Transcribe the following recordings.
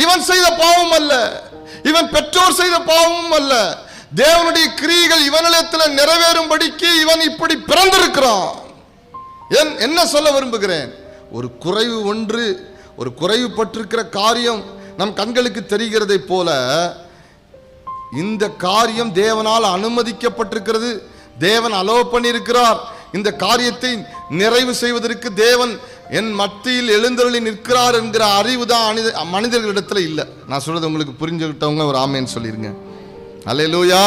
இவன் செய்த பாவம் அல்ல, இவன் பெற்றோர் செய்த பாவமும் அல்ல. தேவனுடைய கிரியைகள் இவனிடத்தில் நிறைவேறும்படிக்கு இவன் இப்படி பிறந்திருக்கிறான். என்ன சொல்ல விரும்புகிறேன்? ஒரு குறைவு ஒன்று, ஒரு குறைவுபட்டிருக்கிற காரியம் நம் கண்களுக்கு தெரிகிறதை போல இந்த காரியம் தேவனால் அனுமதிக்கப்பட்டிருக்கிறது. தேவன் அலோவ் பண்ணியிருக்கிறார். இந்த காரியத்தை நிறைவு செய்வதற்கு தேவன் என் மத்தியில் எழுந்தருளி நிற்கிறார் என்கிற அறிவு தான் மனிதர்களிடத்தில் இல்லை. நான் சொல்றது உங்களுக்கு புரிஞ்சுக்கிட்டவங்க ஒரு ஆமேன்னு சொல்லிருங்க. அல்லேலூயா,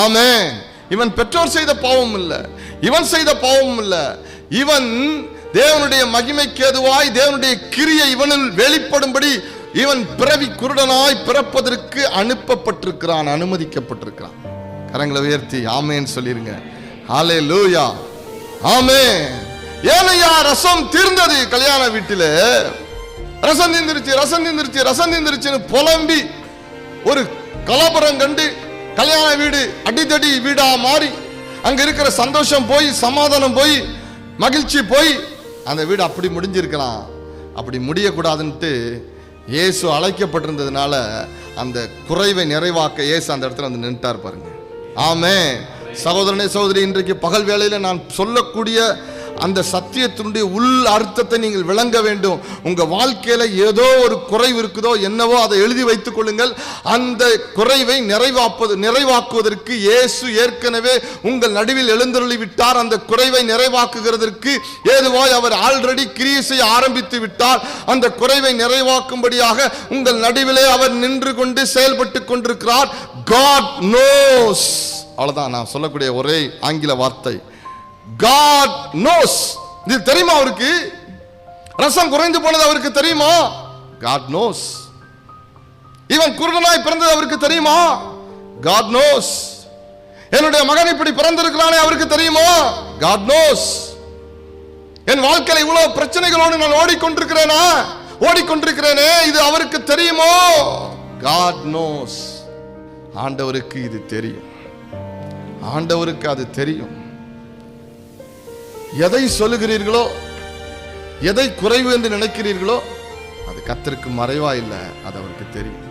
ஆமென். இவன் பெற்றோர் செய்த பாவம் இல்லை, இவன் செய்த பாவம் இல்லை. இவன் தேவனுடைய மகிமைக்கு ஏதுவாய் தேவனுடைய கிரியை இவனில் வெளிப்படும்படி இவன் பிறவி குருடனாய் பிறப்பதற்கு அனுப்பப்பட்டிருக்கிறான், அனுமதிக்கப்பட்டிருக்கிறான். கரங்களை உயர்த்தி ஆமென் சொல்லிருங்க. ஹல்லேலூயா, ஆமென். ஏனையா ரசம் தீர்ந்தது. கல்யாண வீட்டில் ரசம் தீர்ந்துருச்சு, ரசம் தீர்ந்துருச்சு, ரசம் தீர்ந்துருச்சுன்னு புலம்பி ஒரு கலவரம் கண்டு கல்யாண வீடு அடித்தடி வீடா மாறி அங்க இருக்கிற சந்தோஷம் போய், சமாதானம் போய், மகிழ்ச்சி போய் அந்த வீடு அப்படி முடிஞ்சிருக்கலாம். அப்படி முடியக்கூடாதுன்ட்டு இயேசு அழைக்கப்பட்டிருந்ததுனால அந்த குறைவை நிறைவாக்க இயேசு அந்த இடத்துல வந்து நின்றார் பாருங்க. ஆமென். சகோதரனே சகோதரி, இன்றைக்கு பகல் வேளையில நான் சொல்லக்கூடிய அந்த சத்தியத்தினுடைய உள் அர்த்தத்தை நீங்கள் விளங்க வேண்டும். உங்க வாழ்க்கையில ஏதோ ஒரு குறைவு இருக்குதோ என்னவோ அதை எழுதி வைத்துக் கொள்ளுங்கள். அந்த குறைவை நிறைவாக்குவதற்கு இயேசு ஏற்கனவே உங்கள் நடுவில் எழுந்தருளி விட்டார். அந்த குறைவை நிறைவாக்குகிறதற்கு ஏதுவாய் அவர் ஆல்ரெடி கிரியை செய்ய ஆரம்பித்து விட்டார். அந்த குறைவை நிறைவாக்கும்படியாக உங்கள் நடுவிலே அவர் நின்று கொண்டு செயல்பட்டு கொண்டிருக்கிறார். God knows. அவ்வளவுதான் நான் சொல்லக்கூடிய ஒரே ஆங்கில வார்த்தை, God knows. இது தெரியுமா அவருக்கு? ரசம் குறைந்து போனது அவருக்கு தெரியுமா? God knows. இவன் குருடனாய் பிறந்தது அவருக்கு தெரியுமா? God knows. என்னுடைய மகன் இப்படி பிறந்திருக்கிறானே அவருக்கு தெரியுமா? God knows. என் வாழ்க்கையில இவ்வளவு பிரச்சனைகளோடு நான் ஓடிக்கொண்டிருக்கிறேனே இது அவருக்கு தெரியுமோ? God knows. ஆண்டவருக்கு இது தெரியும். ஆண்டவருக்கு அது தெரியும். எதை சொல்லுகிறீர்களோ, எதை குறைவு என்று நினைக்கிறீர்களோ அது கர்த்தருக்கு மறைவா இல்லை, அது அவருக்கு தெரியும்.